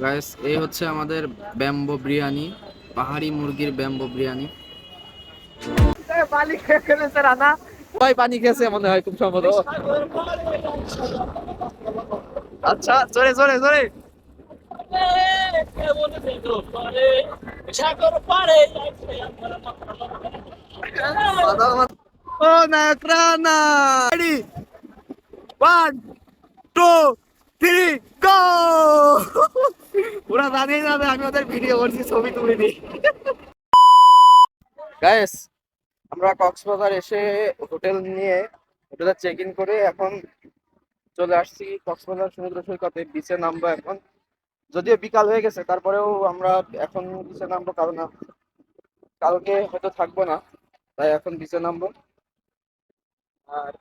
Guys, এই হচ্ছে আমাদের ব্যাম্বো বিরিয়ানি, পাহাড়ি মুরগির ব্যাম্বো বিরিয়ানি। পানি খেয়ে ফেলেছে রানা। সবাই পানি খেয়েছে মনে হয় খুব সম্ভবত। আচ্ছা, জোরে জোরে জোরে। ও নায়ক রানা, রেডি, 1 2 3 গো। ওরা জানেই না যে আমি ওদের ভিডিও করছি, ছবি তুলে দিই। গাইস, আমরা কক্সবাজার এসে হোটেল নিয়ে হোটেলে চেক ইন করে এখন চলে আসছি কক্সবাজার সমুদ্র সৈকতে। বিচে নামবো এখন, যদিও বিকাল হয়ে গেছে, তারপরেও আমরা এখন বিচে নামবো কারণ কালকে হয়তো থাকবো না, তাই এখন বিচে নামবো। আর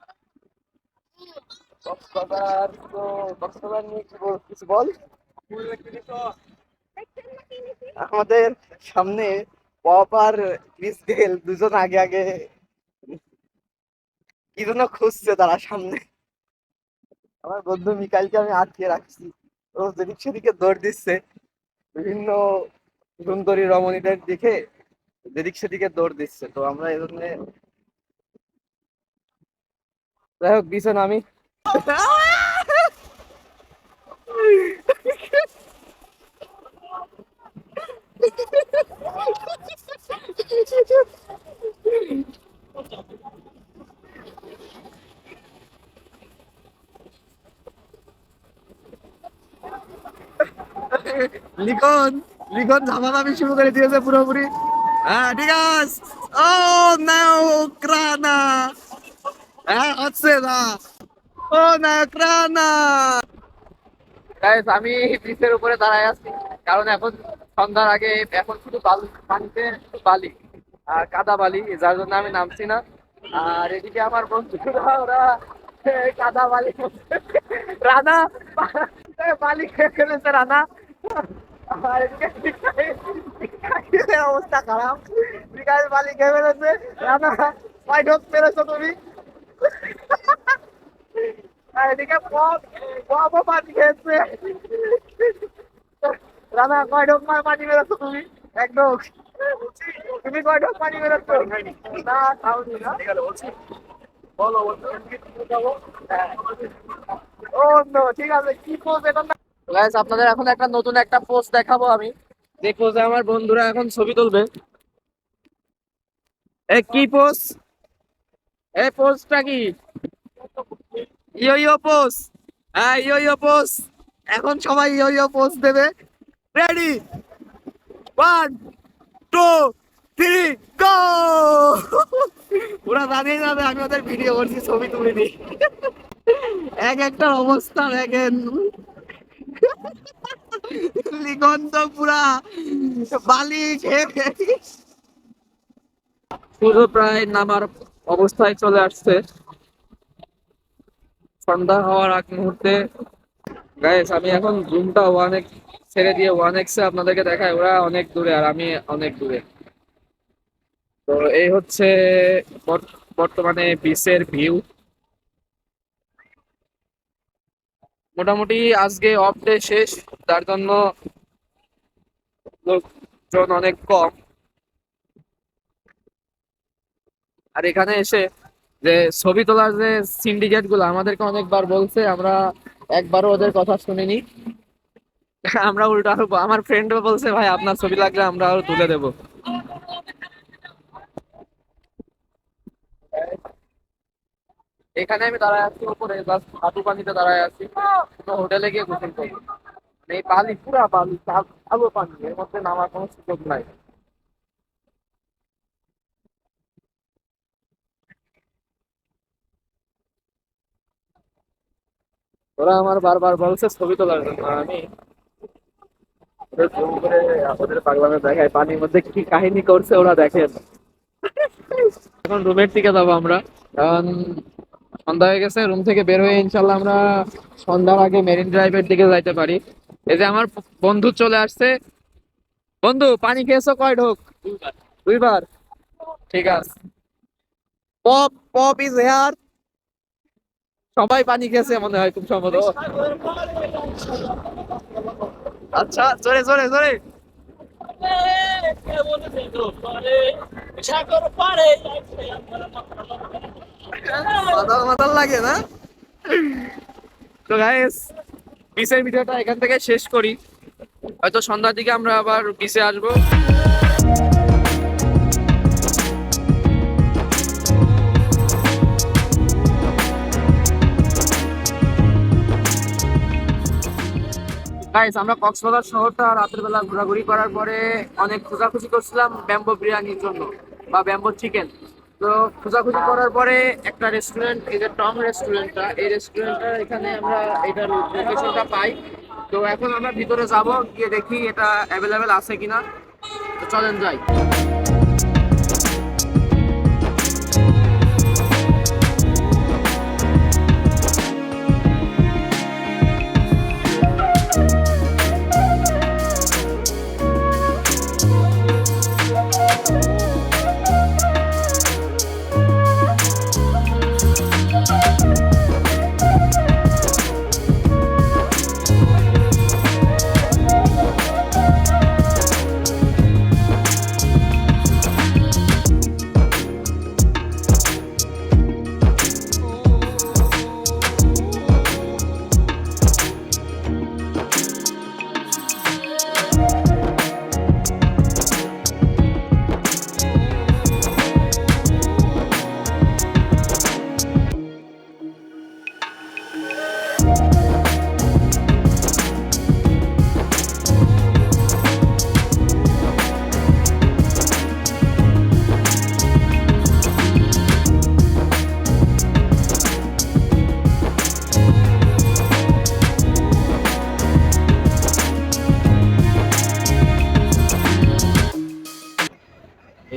কক্সবাজার নিয়ে কি বল, কিছু বল। আমাদের সামনে পপ আর ক্রিস গেল দুজন আগে আগে কি জন্য খুঁজছে তারা সামনে। আমার বন্ধু মিকাইলকে আমি আটকে রাখছি, ও যেদিক সেদিকে দৌড় দিচ্ছে বিভিন্ন সুন্দরী রমণীদের দিকে, যেদিক সেদিকে দৌড় দিচ্ছে। তো আমরা এই জন্য, যাই হোক, বিছান আমি লিখন লিখন ঝামাঝামি শুরু করে দিয়েছে পুরোপুরি। হ্যাঁ, ঠিক আছে। ও নায়ক রানা, হ্যাঁ হচ্ছে না। ও নায়ক রানা। গাইস, আমি ব্রিজের উপরে দাঁড়ায় আছি কারণ এখন সন্ধ্যার আগে, এখন শুধু বালু, পানিতে শুধু বালি আর কাদা বালি, যার জন্য আমি নামছি না। আর এদিকে আমার বন্ধুরা, ওরা কাদা বালি রানা বালি খেয়ে ফেলেছে রানা। আর এদিকে অবস্থা খারাপ, বিকাশ বালি খেয়ে ফেলেছে রানা। কয় ঢোক পেরেছো তুমি? আর এদিকে পপ, পপও পানি খেয়েছে। রানা, কয় ঢোক পানি বেরোচ্ছ তুমি? এক ঢোক। তুমি কয় ঢোক পানি বেরোচ্ছ? না, খাওনি না। বলো বলো। হ্যাঁ। ও নো, ঠিক আছে, কি পোজ এটা না। গাইস, আপনাদের এখন একটা নতুন একটা পোস্ট দেখাবো আমি, যে পোজে আমার বন্ধুরা এখন ছবি তুলবে। এ কি পোজ? এই পোজটা কি? ইয়ো ইয়ো পোজ। হ্যাঁ, ইয়ো ইয়ো পোজ। এখন সবাই ইয়ো ইয়ো পোজ দেবে। রেডি, 1 2 3 গো। ওরা জানেই না যে আমি ওদের ভিডিও করছি, ছবি তুলে দিই। এক একটা অবস্থা দেখেন, লিগন্ত পুরা বালি খেয়ে খেয়ে পুরো প্রায় নামার অবস্থায় চলে আসছে, সন্ধ্যা হওয়ার আগ মুহূর্তে। গাইস, আমি এখন রুমটা ওয়ান এক্স ছেড়ে দিয়ে ওয়ান এক্সে আপনাদেরকে দেখাই, ওরা অনেক দূরে আর আমি অনেক দূরে। তো এই হচ্ছে বর্তমানে বিচের ভিউ। মোটামুটি আজকে অফ ডে শেষ, যার জন্য লোকজন অনেক কম। আর এখানে এসে যে ছবি তোলার যে সিন্ডিকেট গুলো আমাদেরকে অনেকবার বলছে, আমরা একবারও ওদের কথা শুনিনি। আমরা উল্টো আরো, আমার ফ্রেন্ডও বলছে ভাই আপনার ছবি লাগলে আমরা আরো তুলে দেবো। এখানে আমি দাঁড়ায় আছি উপরে, জাস্ট হাঁটু পানিতে দাঁড়ায় আছি, কোনো হোটেলে গিয়ে গোসল করবো। মানে এই বালি, পুরা বালি, কালো পানি, এর মধ্যে নামার কোনো সুযোগ নাই। ওরা আমার বারবার বলছে ছবি তোলার জন্য, আমি ওদের জুম করে ওদের পাগলামে দেখায় পানির মধ্যে কি কাহিনী করছে ওরা দেখেন। এখন রুমের দিকে যাবো আমরা, কারণ সন্ধ্যা হয়ে গেছে। রুম থেকে বের হয়ে ইনশাল্লাহ আমরা সন্ধ্যার আগে মেরিন ড্রাইভের দিকে যাইতে পারি। এই যে আমার বন্ধু চলে আসছে। বন্ধু, পানি খেয়েছো কয় ঢোক? দুইবার। ঠিক আছে। Pop pop is here. সবাই পানি খেয়েছে মনে হয় খুব সম্ভবত। আচ্ছা জোরে জোরে জোরে। মাতাল মাতাল লাগে না? তো গাইস বিচের ভিডিওটা এখান থেকে শেষ করি, হয়তো সন্ধ্যার দিকে আমরা আবার বিচে আসবো। গাইস আমরা কক্সবাজার শহরটা রাতের বেলা ঘোরাঘুরি করার পরে অনেক খোঁজাখুঁজি করছিলাম ব্যাম্বো বিরিয়ানির জন্য বা ব্যাম্বো চিকেন। তো খোঁজাখুঁজি করার পরে একটা রেস্টুরেন্ট, এই যে টং রেস্টুরেন্টটা, এই রেস্টুরেন্টটা এখানে আমরা এটার লোকেশনটা পাই। তো এখন আমরা ভিতরে যাব, গিয়ে দেখি এটা অ্যাভেলেবেল আছে কিনা। তো চলেন যাই।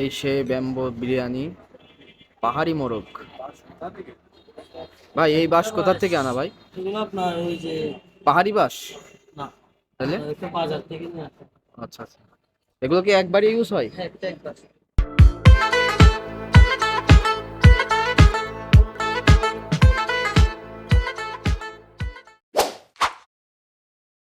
এই সে ব্যাম্বো বিরিয়ানি, পাহাড়ি মোরগ। ভাই এই বাঁশ কোথা থেকে আনা ভাই? এগুলো আপনার ওই যে পাহাড়ি বাঁশ? না, তাহলে একটু বাজার থেকে নিয়ে আসে। আচ্ছা আচ্ছা, এগুলো কি একবারই ইউজ হয়? হ্যাঁ, একটা একবার।